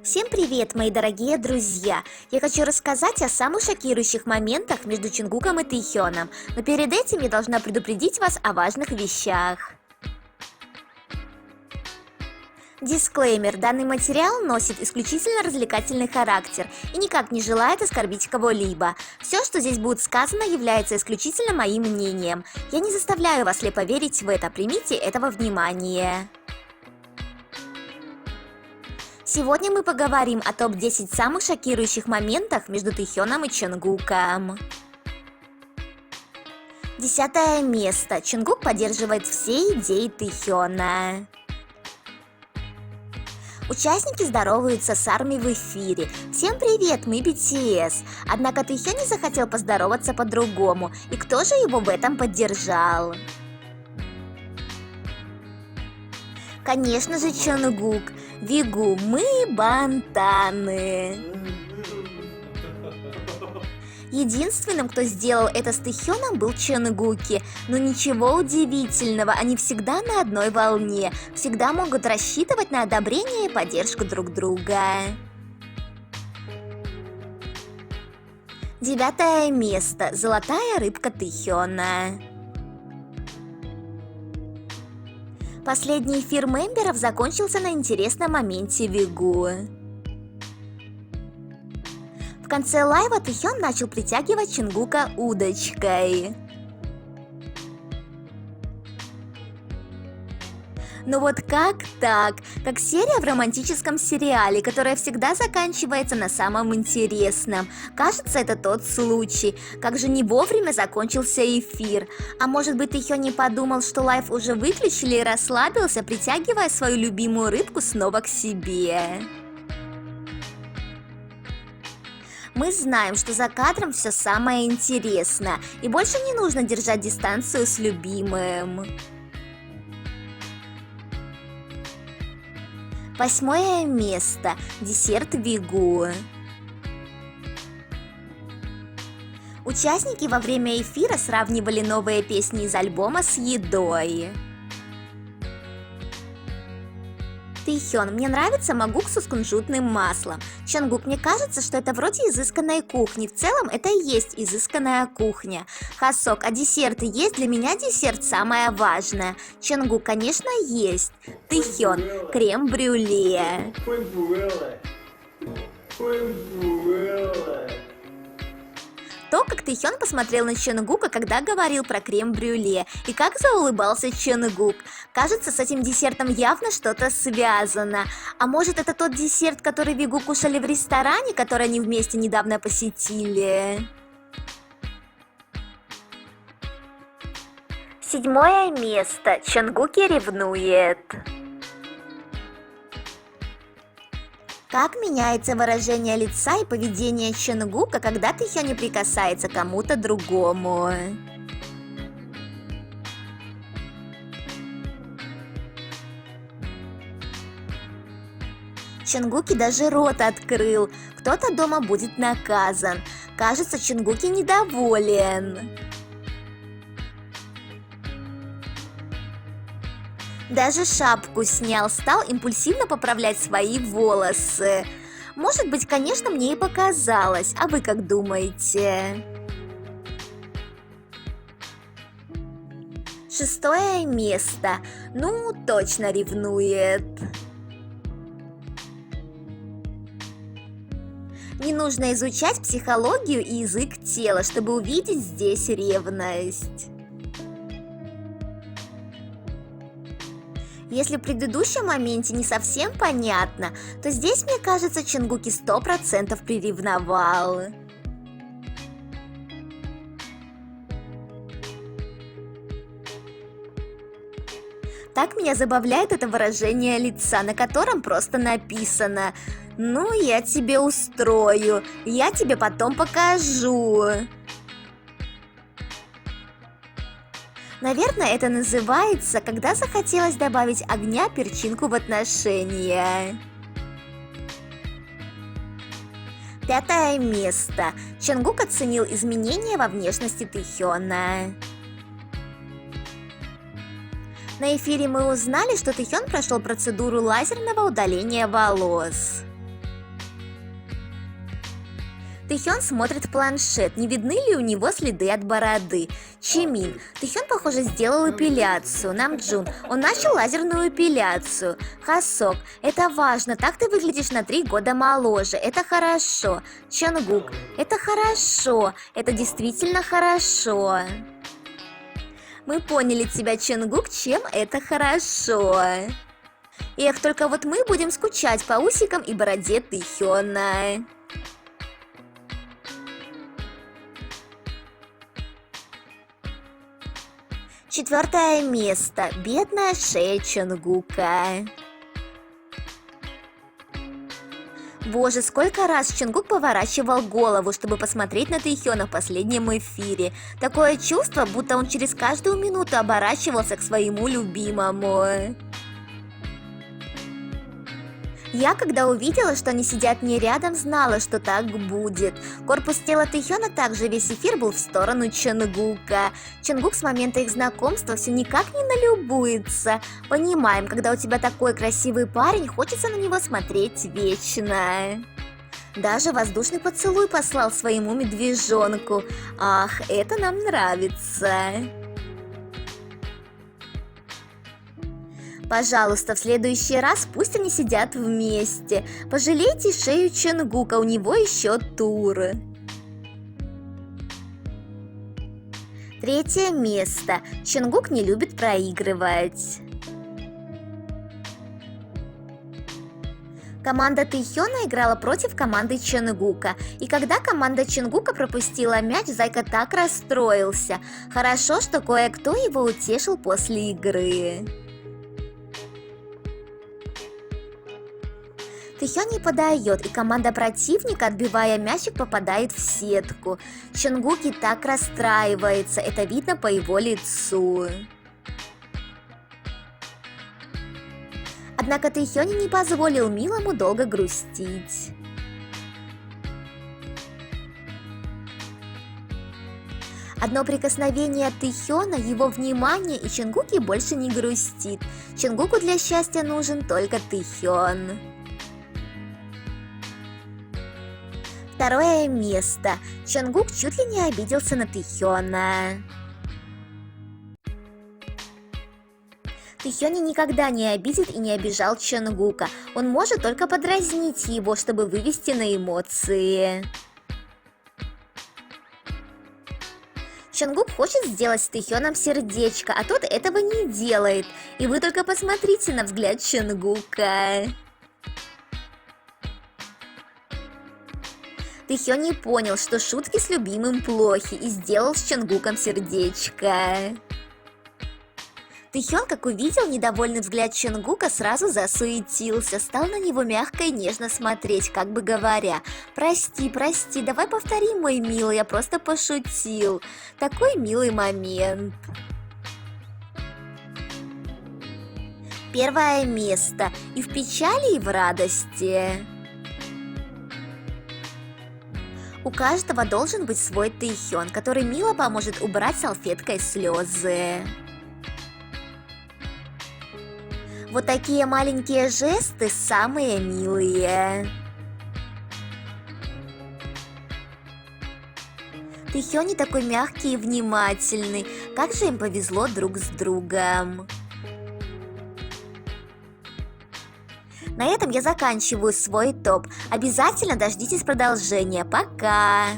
Всем привет, мои дорогие друзья! Я хочу рассказать о самых шокирующих моментах между Чонгуком и Тэйхёном, но перед этим я должна предупредить вас о важных вещах. Дисклеймер: данный материал носит исключительно развлекательный характер и никак не желает оскорбить кого-либо. Все, что здесь будет сказано, является исключительно моим мнением. Я не заставляю вас слепо верить в это, примите это во внимание. Сегодня мы поговорим о топ-10 самых шокирующих моментах между Тэйхёном и Чонгуком. 10 место. Чонгук поддерживает все идеи Тэйхёна. Участники здороваются с армией в эфире. Всем привет, мы BTS. Однако Тэйхён не захотел поздороваться по-другому. И кто же его в этом поддержал? Конечно же, Чонгук. Вигу, мы бантаны. Единственным, кто сделал это с Тэйхёном, был Чонгуки. Но ничего удивительного, они всегда на одной волне, всегда могут рассчитывать на одобрение и поддержку друг друга. 9 место. Золотая рыбка Тэйхёна. Последний эфир мемберов закончился на интересном моменте Вигу. В конце лайва Тэйхён начал притягивать Чонгука удочкой. Но вот как так? Как серия в романтическом сериале, которая всегда заканчивается на самом интересном. Кажется, это тот случай. Как же не вовремя закончился эфир. А может быть, Тэйхён не подумал, что лайв уже выключили и расслабился, притягивая свою любимую рыбку снова к себе. Мы знаем, что за кадром все самое интересное, и больше не нужно держать дистанцию с любимым. 8 место. Десерт Вигу. Участники во время эфира сравнивали новые песни из альбома с едой. Тэйхён: мне нравится магуксу с кунжутным маслом. Чонгук: мне кажется, что это вроде изысканной кухни. В целом это и есть изысканная кухня. Хасок: а десерты есть? Для меня десерт самое важное. Чонгук: конечно, есть. Тэйхён: крем-брюле. То, как Тэйхён посмотрел на Чонгука, когда говорил про крем-брюле, и как заулыбался Чонгук. Кажется, с этим десертом явно что-то связано. А может, это тот десерт, который Вигу кушали в ресторане, который они вместе недавно посетили? 7 место. Чонгуки ревнует. Как меняется выражение лица и поведение Чонгука, когда Тэйхён не прикасается к кому-то другому. Чонгуки даже рот открыл. Кто-то дома будет наказан. Кажется, Чонгуки недоволен. Даже шапку снял, стал импульсивно поправлять свои волосы. Может быть, конечно, мне и показалось. А вы как думаете? 6 место. Ну, точно ревнует. Не нужно изучать психологию и язык тела, чтобы увидеть здесь ревность. Если в предыдущем моменте не совсем понятно, то здесь, мне кажется, Чонгуки 100% приревновал. Так меня забавляет это выражение лица, на котором просто написано: «Ну, я тебе устрою, я тебе потом покажу». Наверное, это называется, когда захотелось добавить огня, перчинку в отношения. 5 место. Чонгук оценил изменения во внешности Тэйхёна. На эфире мы узнали, что Тэйхён прошел процедуру лазерного удаления волос. Тэхён смотрит в планшет, не видны ли у него следы от бороды. Чимин, Тэхён, похоже, сделал эпиляцию. Намджун, он начал лазерную эпиляцию. Хасок, это важно, так ты выглядишь на 3 года моложе, это хорошо. Чонгук, это хорошо, это действительно хорошо. Мы поняли тебя, Чонгук, чем это хорошо. Эх, только вот мы будем скучать по усикам и бороде Тэхёна. Четвертое место. Бедная шея Чонгука. Боже, сколько раз Чонгук поворачивал голову, чтобы посмотреть на Тэхёна в последнем эфире. Такое чувство, будто он через каждую минуту оборачивался к своему любимому. Я, когда увидела, что они сидят не рядом, знала, что так будет. Корпус тела Тэхёна также весь эфир был в сторону Чонгука. Чонгук с момента их знакомства все никак не налюбуется. Понимаем, когда у тебя такой красивый парень, хочется на него смотреть вечно. Даже воздушный поцелуй послал своему медвежонку. Ах, это нам нравится. Пожалуйста, в следующий раз пусть они сидят вместе. Пожалейте шею Чонгука, у него еще тур. Третье место. Чонгук не любит проигрывать. Команда Тэхёна играла против команды Чонгука. И когда команда Чонгука пропустила мяч, Зайка так расстроился. Хорошо, что кое-кто его утешил после игры. Тэхён не подает, и команда противника, отбивая мячик, попадает в сетку. Чонгук и так расстраивается, это видно по его лицу. Однако Тэхён не позволил милому долго грустить. Одно прикосновение от Тэхёна, его внимание, и Чонгук больше не грустит. Чонгуку для счастья нужен только Тэхён. Второе место. Чонгук чуть ли не обиделся на Тэхёна. Тэхён никогда не обидит и не обижал Чонгука. Он может только подразнить его, чтобы вывести на эмоции. Чонгук хочет сделать с Тэхёном сердечко, а тот этого не делает. И вы только посмотрите на взгляд Чонгука. Тэхён не понял, что шутки с любимым плохи, и сделал с Чонгуком сердечко. Тэхён, как увидел недовольный взгляд Чонгука, сразу засуетился, стал на него мягко и нежно смотреть, как бы говоря: «Прости, прости, давай повторим, мой милый, я просто пошутил». Такой милый момент. Первое место. И в печали, и в радости. У каждого должен быть свой Тэхён, который мило поможет убрать салфеткой слезы. Вот такие маленькие жесты самые милые. Тэхён такой мягкий и внимательный. Как же им повезло друг с другом. На этом я заканчиваю свой топ. Обязательно дождитесь продолжения. Пока!